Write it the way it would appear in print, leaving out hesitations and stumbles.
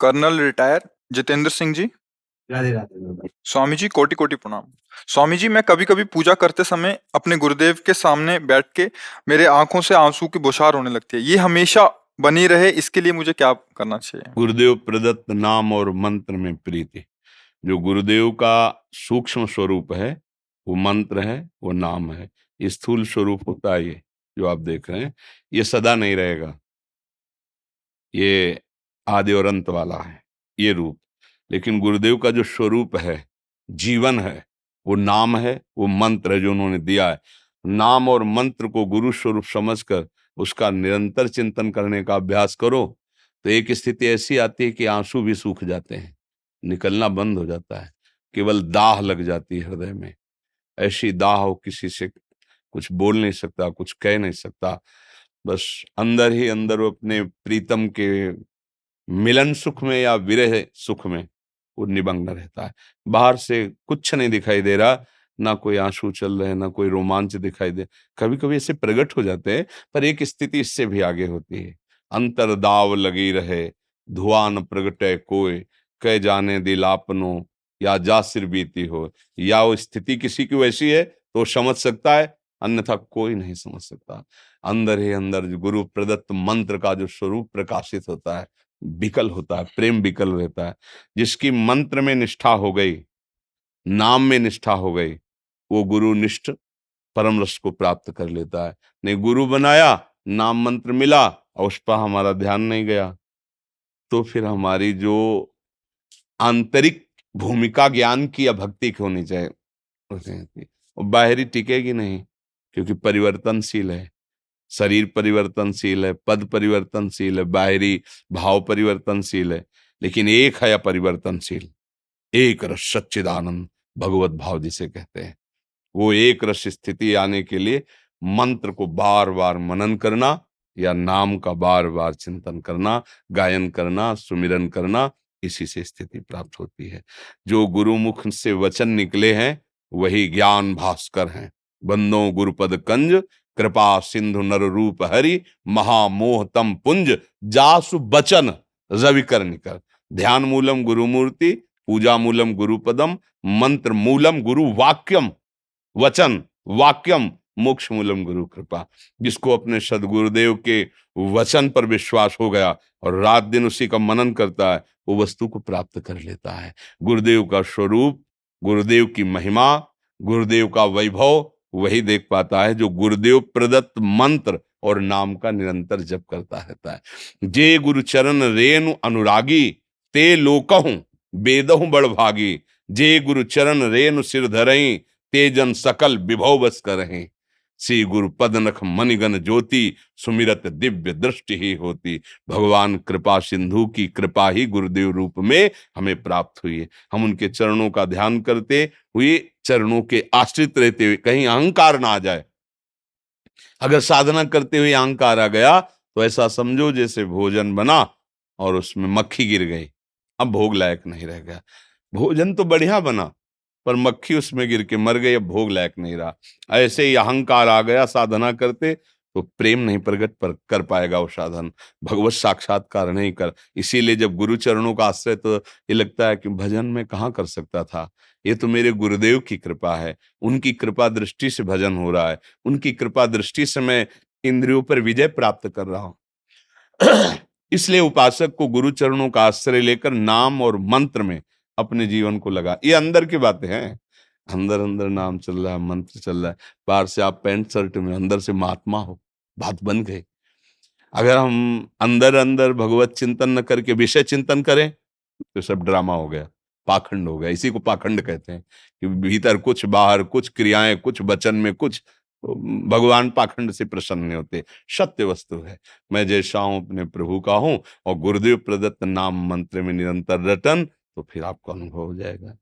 Colonel retire Jitendra Singh ji. Radhe Radhe बाबा। स्वामी जी कोटि कोटि प्रणाम। स्वामी जी, मैं कभी कभी पूजा करते समय अपने गुरुदेव के सामने बैठ के मेरे आंखों से आंसू की बौछार होने लगती है। ये हमेशा बनी रहे, इसके लिए मुझे क्या करना चाहिए? गुरुदेव प्रदत्त नाम और मंत्र में प्रीति। जो गुरुदेव का सूक्ष्म स्वरूप है वो मंत्र है, वो नाम है। स्थूल स्वरूप होता है ये जो आप देख रहे हैं, ये सदा नहीं रहेगा। ये आदि और अंत वाला है ये रूप। लेकिन गुरुदेव का जो स्वरूप है, जीवन है, वो नाम है, वो मंत्र है जो उन्होंने दिया है। नाम और मंत्र को गुरु स्वरूप समझकर उसका निरंतर चिंतन करने का अभ्यास करो तो एक स्थिति ऐसी आती है कि आंसू भी सूख जाते हैं, निकलना बंद हो जाता है, केवल दाह लग जाती है हृदय में। ऐसी दाह हो, किसी से कुछ बोल नहीं सकता, कुछ कह नहीं सकता, बस अंदर ही अंदर वो अपने प्रीतम के मिलन सुख में या विरह सुख में वो निमग्न रहता है। बाहर से कुछ नहीं दिखाई दे रहा, ना कोई आंसू चल रहे, ना कोई रोमांच दिखाई दे। कभी कभी ऐसे प्रकट हो जाते हैं, पर एक स्थिति इससे भी आगे होती है। अंतर्दाव लगी रहे, धुआं न प्रगटे कोय, कह जाने दिल आपनो, या जा सिर बीती हो। या वो स्थिति किसी की वैसी है तो वो समझ सकता है, अन्यथा कोई नहीं समझ सकता। अंदर ही अंदर जो गुरु प्रदत्त मंत्र का जो स्वरूप प्रकाशित होता है, विकल होता है, प्रेम विकल रहता है। जिसकी मंत्र में निष्ठा हो गई, नाम में निष्ठा हो गई, वो गुरु निष्ठ परम रस को प्राप्त कर लेता है। नहीं, गुरु बनाया, नाम मंत्र मिला और उस पर हमारा ध्यान नहीं गया, तो फिर हमारी जो आंतरिक भूमिका ज्ञान की या भक्ति की होनी चाहिए वो बाहरी टिकेगी नहीं, क्योंकि परिवर्तनशील है। शरीर परिवर्तनशील है, पद परिवर्तनशील है, बाहरी भाव परिवर्तनशील है, लेकिन एक है अपरिवर्तनशील, एक रस सच्चिदानंद भगवत भाव जिसे कहते हैं। वो एक रस स्थिति आने के लिए मंत्र को बार बार मनन करना या नाम का बार बार चिंतन करना, गायन करना, सुमिरन करना, इसी से स्थिति प्राप्त होती है। जो गुरुमुख से वचन निकले हैं वही ज्ञान भास्कर हैं। बंदो गुरुपद कंज, कृपा सिंधु नर रूप हरि, महामोह तम पुंज, जासु बचन रवि कर निकर। ध्यान मूलम गुरु मूर्ति, पूजा मूलम गुरुपदम, मंत्र मूलम गुरु वाक्यम, वचन वाक्यम, मोक्ष मूलम गुरु कृपा। जिसको अपने सदगुरुदेव के वचन पर विश्वास हो गया और रात दिन उसी का मनन करता है, वो वस्तु को प्राप्त कर लेता है। गुरुदेव का स्वरूप, गुरुदेव की महिमा, गुरुदेव का वैभव वही देख पाता है जो गुरुदेव प्रदत्त मंत्र और नाम का निरंतर जप करता रहता है। जे गुरु चरण रेणु अनुरागी, ते लोकहूं वेदहूं बड़ भागी। जे गुरु चरण रेणु सिर धरई, तेजन सकल विभव बस करहीं। श्री गुरु पद नख मणिगण ज्योति, सुमिरत दिव्य दृष्टि ही होती। भगवान कृपा सिंधु की कृपा ही गुरुदेव रूप में हमें प्राप्त हुई है। हम उनके चरणों का ध्यान करते हुए, चरणों के आश्रित रहते हुए, कहीं अहंकार ना आ जाए। अगर साधना करते हुए अहंकार आ गया तो ऐसा समझो जैसे भोजन बना और उसमें मक्खी गिर गई, अब भोग लायक नहीं रह गया। भोजन तो बढ़िया बना पर मक्खी उसमें गिर के मर गई, अब भोग लायक नहीं रहा। ऐसे ही अहंकार आ गया साधना करते तो प्रेम नहीं प्रकट पर कर पाएगा वो साधन, भगवत साक्षात्कार नहीं कर। इसीलिए जब गुरु चरणों का आश्रय, तो ये लगता है कि भजन में कहाँ कर सकता था, ये तो मेरे गुरुदेव की कृपा है, उनकी कृपा दृष्टि से भजन हो रहा है, उनकी कृपा दृष्टि से मैं इंद्रियों पर विजय प्राप्त कर रहा हूं। इसलिए उपासक को गुरु चरणों का आश्रय लेकर नाम और मंत्र में अपने जीवन को लगा। ये अंदर की बातें हैं, अंदर अंदर नाम चल रहा है, मंत्र चल रहा है। बाहर से आप पैंट शर्ट में, अंदर से महात्मा हो, बात बन गई। अगर हम अंदर अंदर भगवत चिंतन न करके विषय चिंतन करें तो सब ड्रामा हो गया, पाखंड हो गया। इसी को पाखंड कहते हैं कि भीतर कुछ, बाहर कुछ, क्रियाएं कुछ, वचन में कुछ। तो भगवान पाखंड से प्रसन्न नहीं होते। सत्य वस्तु है, मैं जैसा हूं अपने प्रभु का हूं और गुरुदेव प्रदत्त नाम मंत्र में निरंतर रटन, तो फिर आपको अनुभव हो जाएगा।